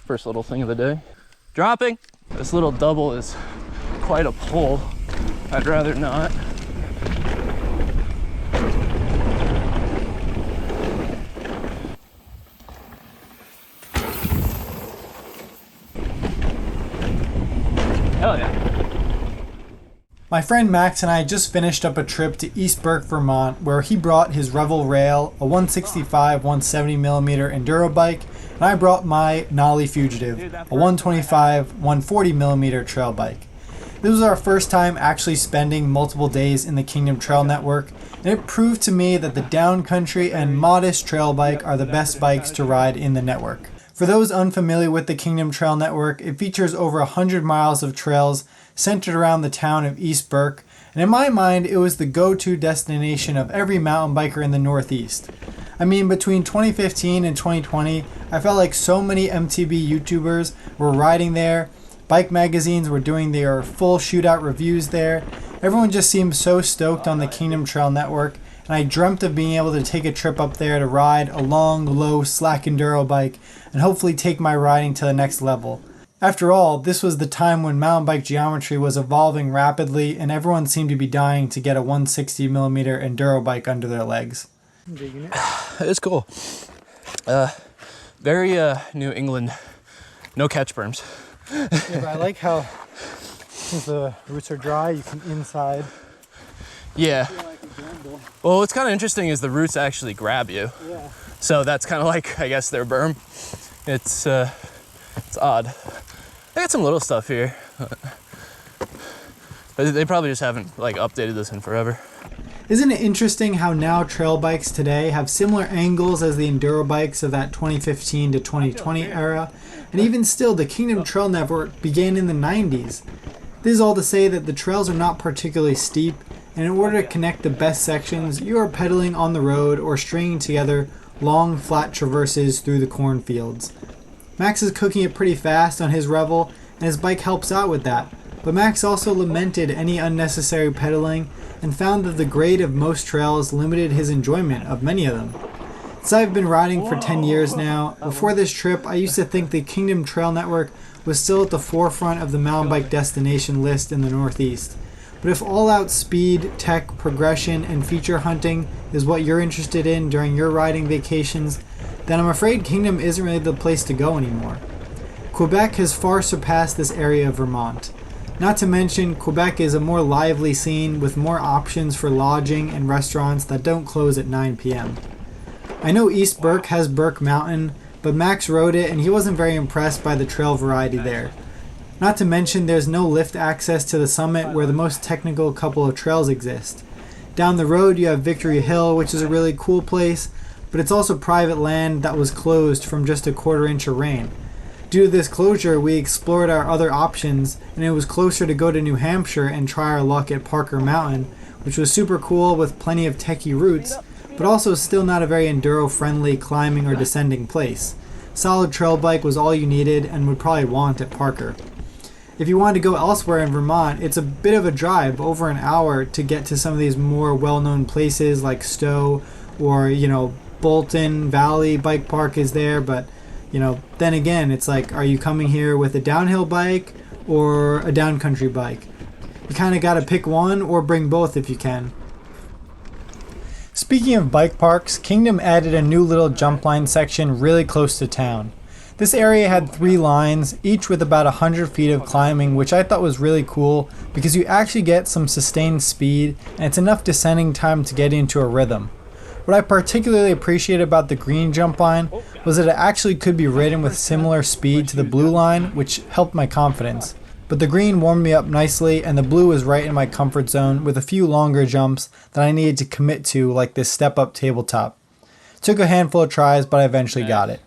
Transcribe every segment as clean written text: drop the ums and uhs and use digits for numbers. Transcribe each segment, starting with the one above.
First little thing of the day. Dropping. This little double is quite a pull. I'd rather not. Hell yeah. My friend Max and I just finished up a trip to East Burke, Vermont, where he brought his Revel Rail, a 165 170mm enduro bike, and I brought my Nolly Fugitive, a 125 140mm trail bike. This was our first time actually spending multiple days in the Kingdom Trail Network, and it proved to me that the downcountry and modest trail bike are the best bikes to ride in the network. For those unfamiliar with the Kingdom Trail Network, it features over 100 miles of trails centered around the town of East Burke, and in my mind it was the go-to destination of every mountain biker in the Northeast. I mean, between 2015 and 2020, I felt like so many MTB YouTubers were riding there, bike magazines were doing their full shootout reviews there, everyone just seemed so stoked on the Kingdom Trail Network, and I dreamt of being able to take a trip up there to ride a long, low, slack enduro bike and hopefully take my riding to the next level. After all, this was the time when mountain bike geometry was evolving rapidly and everyone seemed to be dying to get a 160mm enduro bike under their legs. It's cool. Very New England, no catch berms. Yeah, but I like how, since the roots are dry, you can inside. Yeah. Well, what's kind of interesting is the roots actually grab you. Yeah. So that's kind of like, I guess, their berm. It's odd. I got some little stuff here. They probably just haven't like updated this in forever. Isn't it interesting how now trail bikes today have similar angles as the enduro bikes of that 2015 to 2020 era? And even still, the Kingdom Trail Network began in the 90s. This is all to say that the trails are not particularly steep, and in order to connect the best sections, you are pedaling on the road or stringing together long, flat traverses through the cornfields. Max is cooking it pretty fast on his Revel, and his bike helps out with that. But Max also lamented any unnecessary pedaling and found that the grade of most trails limited his enjoyment of many of them. Since I've been riding for 10 years now, before this trip I used to think the Kingdom Trail Network was still at the forefront of the mountain bike destination list in the Northeast. But if all-out speed, tech, progression, and feature hunting is what you're interested in during your riding vacations, then I'm afraid Kingdom isn't really the place to go anymore. Quebec has far surpassed this area of Vermont. Not to mention, Quebec is a more lively scene with more options for lodging and restaurants that don't close at 9 p.m. I know East Burke has Burke Mountain, but Max rode it and he wasn't very impressed by the trail variety there. Not to mention there's no lift access to the summit where the most technical couple of trails exist. Down the road you have Victory Hill, which is a really cool place, but it's also private land that was closed from just a quarter inch of rain. Due to this closure, we explored our other options, and it was closer to go to New Hampshire and try our luck at Parker Mountain, which was super cool with plenty of techie routes, but also still not a very enduro-friendly climbing or descending place. Solid trail bike was all you needed and would probably want at Parker. If you wanted to go elsewhere in Vermont, it's a bit of a drive, over an hour, to get to some of these more well-known places like Stowe or, Bolton Valley Bike Park is there, but then again, it's like, are you coming here with a downhill bike or a downcountry bike? You kind of got to pick one or bring both if you can. Speaking of bike parks, Kingdom added a new little jump line section really close to town. This area had 3 lines, each with about 100 feet of climbing, which I thought was really cool because you actually get some sustained speed and it's enough descending time to get into a rhythm. What I particularly appreciated about the green jump line was that it actually could be ridden with similar speed to the blue line, which helped my confidence. But the green warmed me up nicely and the blue was right in my comfort zone with a few longer jumps that I needed to commit to, like this step-up tabletop. It took a handful of tries, but I eventually got it.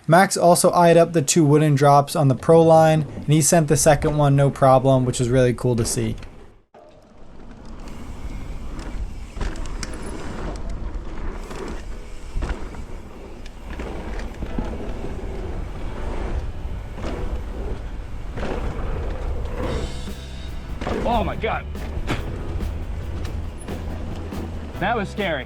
Max also eyed up the 2 wooden drops on the pro line, and he sent the second one no problem, which was really cool to see. Oh my God. That was scary.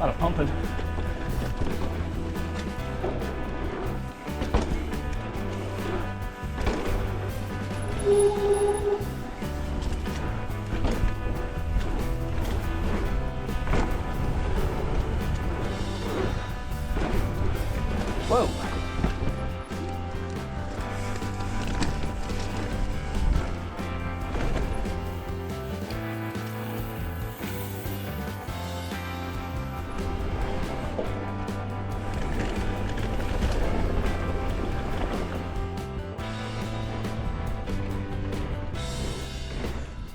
lot of pumping. Whoa.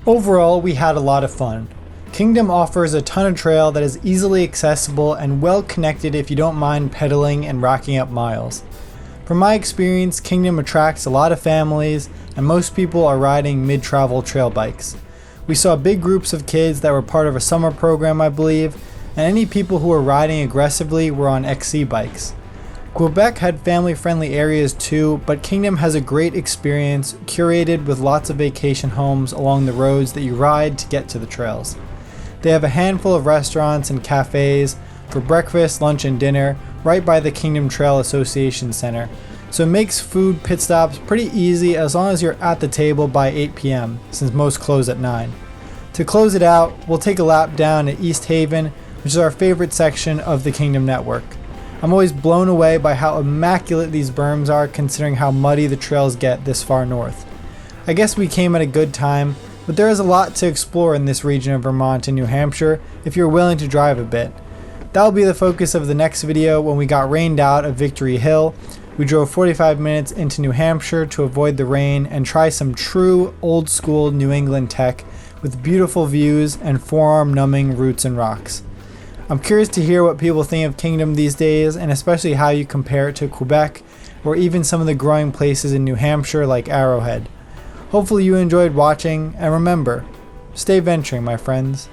Overall, we had a lot of fun. Kingdom offers a ton of trail that is easily accessible and well connected if you don't mind pedaling and racking up miles. From my experience, Kingdom attracts a lot of families and most people are riding mid-travel trail bikes. We saw big groups of kids that were part of a summer program, I believe, and any people who were riding aggressively were on XC bikes. Quebec had family-friendly areas too, but Kingdom has a great experience curated with lots of vacation homes along the roads that you ride to get to the trails. They have a handful of restaurants and cafes for breakfast, lunch, and dinner right by the Kingdom Trail Association Center, so it makes food pit stops pretty easy as long as you're at the table by 8 p.m. since most close at 9. To close it out, we'll take a lap down at East Haven, which is our favorite section of the Kingdom network. I'm always blown away by how immaculate these berms are considering how muddy the trails get this far north. I guess we came at a good time, but there is a lot to explore in this region of Vermont and New Hampshire if you're willing to drive a bit. That'll be the focus of the next video when we got rained out of Victory Hill. We drove 45 minutes into New Hampshire to avoid the rain and try some true old school New England tech with beautiful views and forearm numbing roots and rocks. I'm curious to hear what people think of Kingdom these days and especially how you compare it to Quebec or even some of the growing places in New Hampshire like Arrowhead. Hopefully you enjoyed watching and remember, stay venturing my friends.